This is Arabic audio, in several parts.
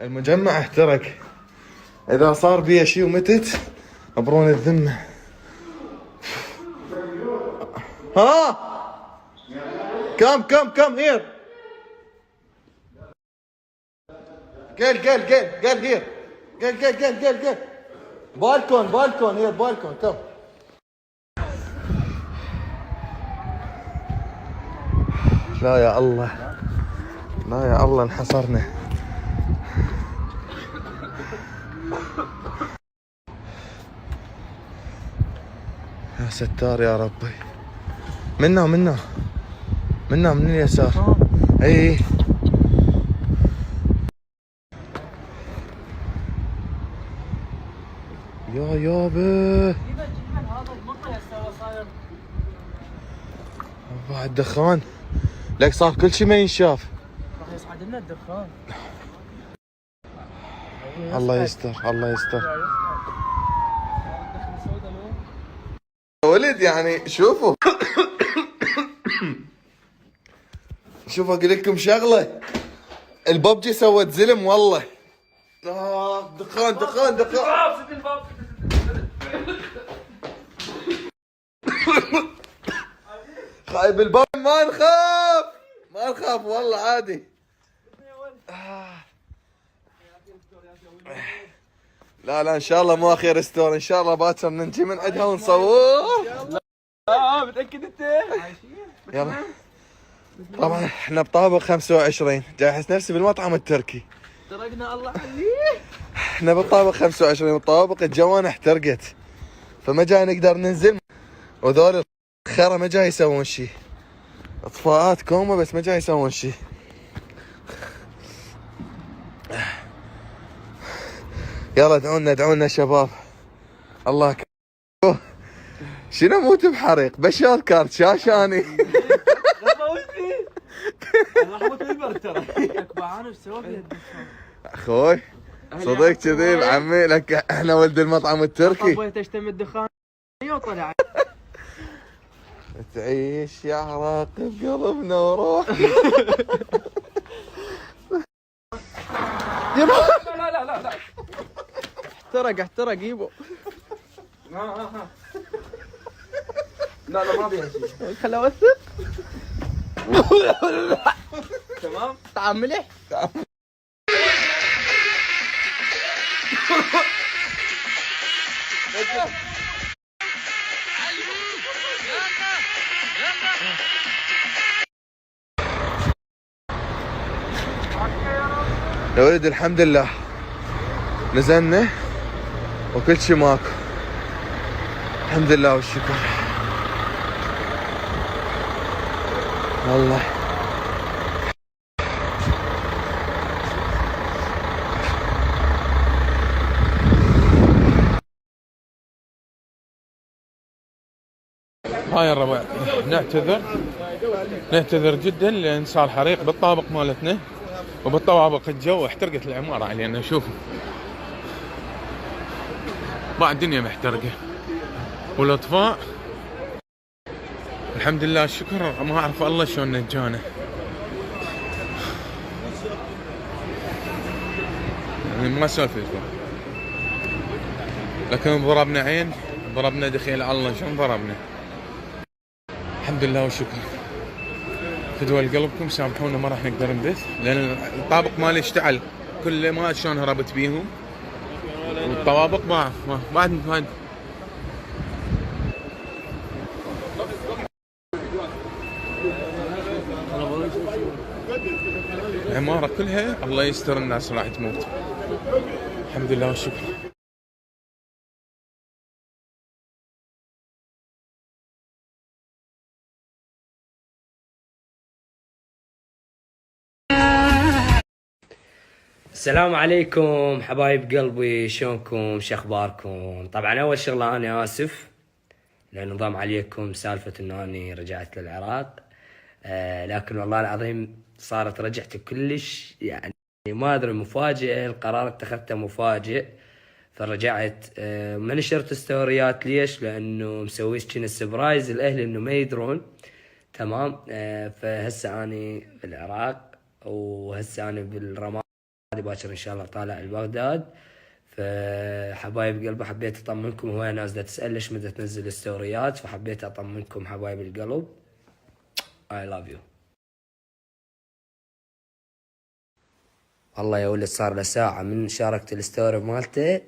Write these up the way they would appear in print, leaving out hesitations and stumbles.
المجمع احترق. اذا صار بيه شيء ومتت ابرون الذمه. ها كم هير قال هير قال بالكون هير بالكون كم. لا يا الله انحصرنا. يا ستار يا ربي. منا من اليسار. اي يا يابا بعد دخان. لك صار كل شيء ما ينشاف. راح يصعد لنا الدخان. الله يستر. ولد يعني شوفوا اقول لكم شغله. الببجي سوت زلم والله. دخان خايب الباب. ما نخاف والله عادي. لا ان شاء الله مو اخير ستور. ان شاء الله باكر ننجي من عندها ونصور. متاكد انت؟ يلا. طبعا احنا بطابق 25. جاي احس نفسي بالمطعم التركي. تركنا الله عليك. احنا بالطابق 25 والطوابق الجوان احترقت فما جاي نقدر ننزل. وذول الخرا ما جاي يسوون شيء. اطفاءات كومه بس ما جاي يسوون شيء. يلا ادعونا شباب. الله شنو موت بحريق بشار كارت شاشاني. اخوي صدق كذي عمي لك احنا ولد المطعم التركي. ابوي تشتم الدخان وطلع. تعيش يا عراقب قلبنا وروح. لا احترق يبو. لا ما بيها شيء. خليه اوثق. تمام طعم ملح. يا ولد الحمد لله نزلنا وكل شيء ماكو. الحمد لله والشكر والله. هاي الربع نعتذر جدا لان صار حريق بالطابق مالتنا وبالطوابق الجو احترقت العمارة علينا. شوفوا بعد الدنيا محترقة والاطفاء الحمد لله الشكر. ما اعرف الله شلون نجانا. يعني ما اسولف لكم لكن ضربنا عين ضربنا دخيل على الله شلون ضربنا. الحمد لله والشكر. فدوى قلبكم سامحونا ما راح نقدر نبث لان الطابق مالي اشتعل. كل ما شلون هربت بيهم والطوابق ما بعد العمارة كلها الله يستر. الناس راح تموت. الحمد لله والشكر. السلام عليكم حبايب قلبي، شلونكم؟ شخباركم؟ طبعا اول شغله انا اسف لان نظام عليكم سالفه انه اني رجعت للعراق. لكن والله العظيم صارت رجعت كلش يعني ما ادري مفاجئه. القرار اتخذته مفاجئ فرجعت. ما نشرت ستوريات ليش؟ لانه مسويش كنا سبرايز الاهل انه ما يدرون. تمام. فهسه اني في العراق وهسه اني بالرمادي باكر ان شاء الله طالع لبغداد. فحبايب قلبي حبيت اطمنكم، هواي ناس دا تسال ليش متى تنزل ستوريات، فحبيت اطمنكم حبايب القلب. I love you. والله يا ولد صار له ساعة من شاركت الستوري مالته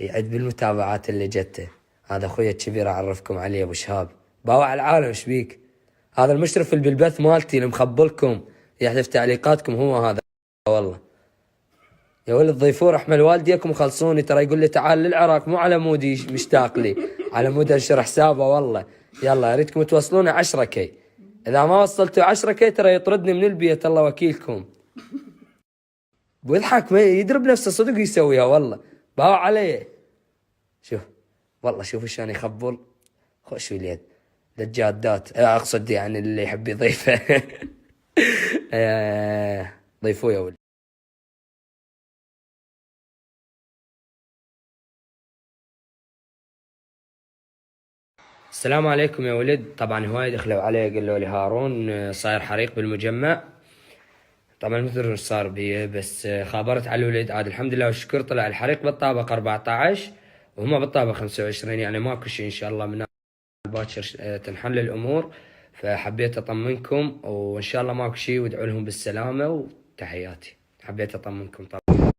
يعد بالمتابعات اللي جته. هذا اخوي الكبير اعرفكم عليه ابو شهاب، باوع العالم ايش بيك؟ هذا المشرف اللي بالبث مالتي اللي مخبلكم يحذف تعليقاتكم هو هذا. والله يا ولد ضيفوه رحمة والديكم وخلصوني، ترى يقول لي تعال للعراق مو على مودي مشتاق لي، على مود انشر حسابه. والله يلا اريدكم توصلونه 10 كي، اذا ما وصلتوا 10 كي ترى يطردني من البيت الله وكيلكم. بيضحك ما يدرب نفسه صدق يسويها والله، باوع عليه. شوف والله شوف شلون يخبل، خوش اليد للجادات، اقصد يعني اللي يحب يضيفه. ضيفوه يا ولد. السلام عليكم يا ولد. طبعا هواي دخلوا علي قالوا لي هارون صاير حريق بالمجمع، طبعا مثل صار بيه، بس خابرت على الولد عاد الحمد لله والشكر طلع الحريق بالطابق 14 وهما بالطابق 25، يعني ماكو شيء ان شاء الله من باكر تنحل الامور. فحبيت اطمنكم وان شاء الله ماكو شيء، وادعوا لهم بالسلامه وتحياتي. حبيت اطمنكم طبعا.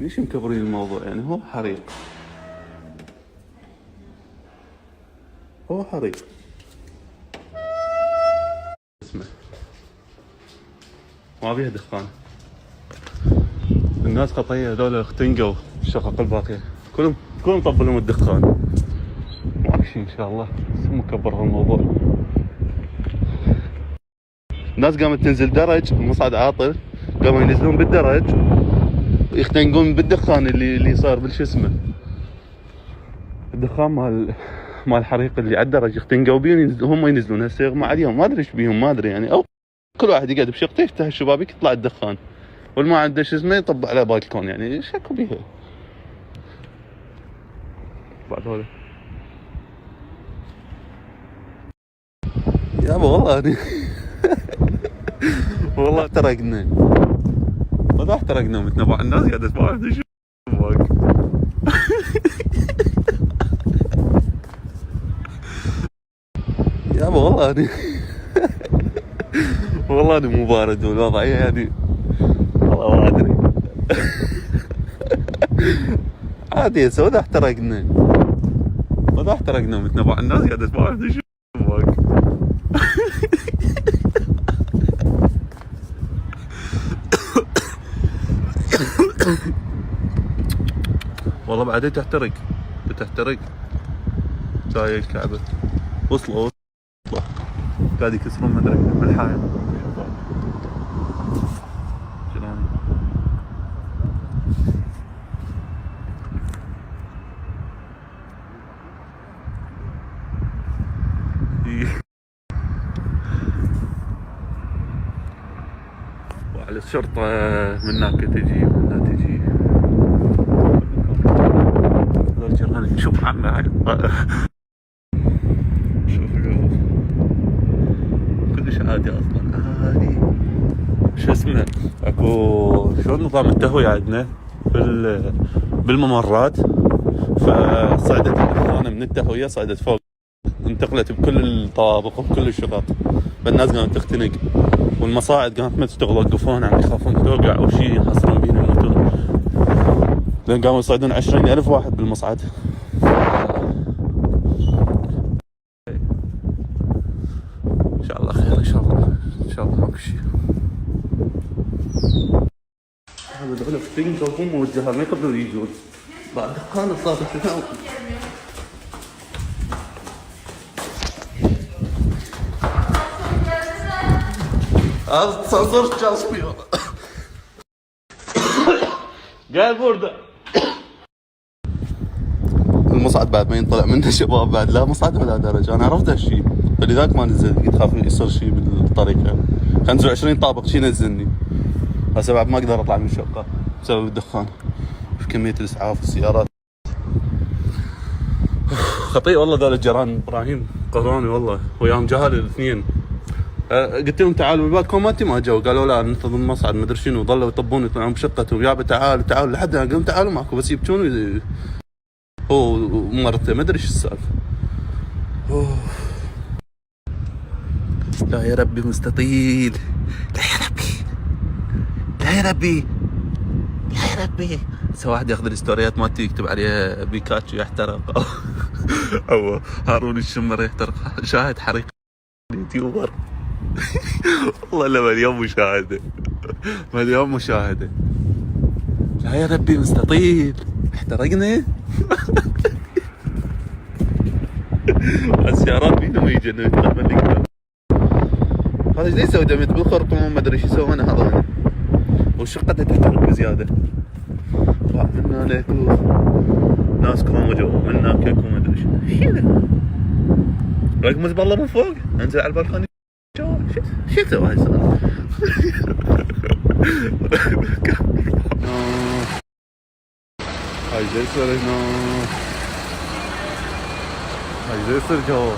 ليش مكبرين الموضوع؟ يعني هو حريق، هو حريق. اسمع ما بيها دخان، الناس خطيه هذول اختنقوا الشقق الباقيه كلهم طب لهم الدخان. معك شيء ان شاء الله، بس مكبر هالموضوع. الناس قامت تنزل درج، المصعد عاطل، قاموا ينزلون بالدرج يختنقون بالدخان اللي صار بالشو اسمه، الدخان مال الحريق اللي على الدرج، يختنقوا بيه هم ينزلون. هسه يغمى عليهم، ما ادري ايش بيهم، ما ادري يعني، او كل واحد يقعد بشقته يفتح الشبابيك يطلع الدخان، والما عنده شو اسمه يطب على بالكون، يعني ايش اكو بيها بعد هذا. يابا والله والله احترقنا، والله احترقنا ومتنا بعض. الناس قاعدة تباع شو يابا والله والله انا مو بارد والوضعية يعني والله ما ادري. عادي هسه وذا احترقنا، وذا احترقنا ومتنا بعض. الناس قاعدة تباع شو والله بعدين تحترق جاي الكعبة. وصلوا قاعد يكسرون مدري من الحائط. شلون وعلى الشرطة من هناك تجي ومن هنا تجي. الجيران شوف عنا شوف كلش عادي اصلا، عادي. شو اسمه اكو شلون نظام التهوية عندنا بالممرات، فصعدت الدخانة من التهوية صعدت فوق، انتقلت بكل الطوابق وبكل الشقق، فالناس قامت تختنق، والمصاعد قامت ما تشتغل، وقفون عم يخافون توقع او شيء ينحصرون بين يموتون، لان قاموا يصعدون 20,000 واحد بالمصعد. ان شاء الله خير. شاء الله ماكو شيء. هذا دخلوا في تليفون موجهه ما يقدروا يجون بعد دخان صارت هنا. هذا تصور جاسمي قال بورده. المصعد بعد ما ينطلع منه شباب بعد لا مصعد ولا درجه. انا عرفت هالشيء فلذلك ما نزل، قلت خاف يصير شيء بالطريق يعني. 25 طابق شي نزلني هسه بعد ما اقدر اطلع من الشقه بسبب الدخان في كميه الاسعاف والسيارات. خطير والله ذول الجيران. ابراهيم قهروني والله وياهم جهال الاثنين. قلت لهم تعالوا بالبات مالتي ما جو، قالوا لا ننتظر المصعد ما ادري شنو، ظلوا يطبون يطلعون بشقتهم يابا تعالوا تعالوا لحد انا قلت تعالوا معكم بس يبكون هو ومرته ما ادري ايش السالفه. لا يا ربي مستطيل، لا يا ربي لا يا ربي لا يا ربي. سوى واحد ياخذ الستوريات مالتي يكتب عليها بيكاتشو يحترق او هارون الشمر يحترق. شاهد حريق يوتيوبر والله لا مليون مشاهده مليون مشاهده. لا يا ربي مستطيل احترقنا. السيارات بينهم يجن يتقبل. هذا ايش يسوي دميت بالخرطوم ما ادري ايش يسوي انا هذا وشقته تحترق بزياده. راح منا ليكو ناس كوم جو من هناك يكو ما ادري شنو رقم بالله من فوق انزل على البلكونه شو تسوي هاي السالفه. هاي جسر هنا هاي جسر جو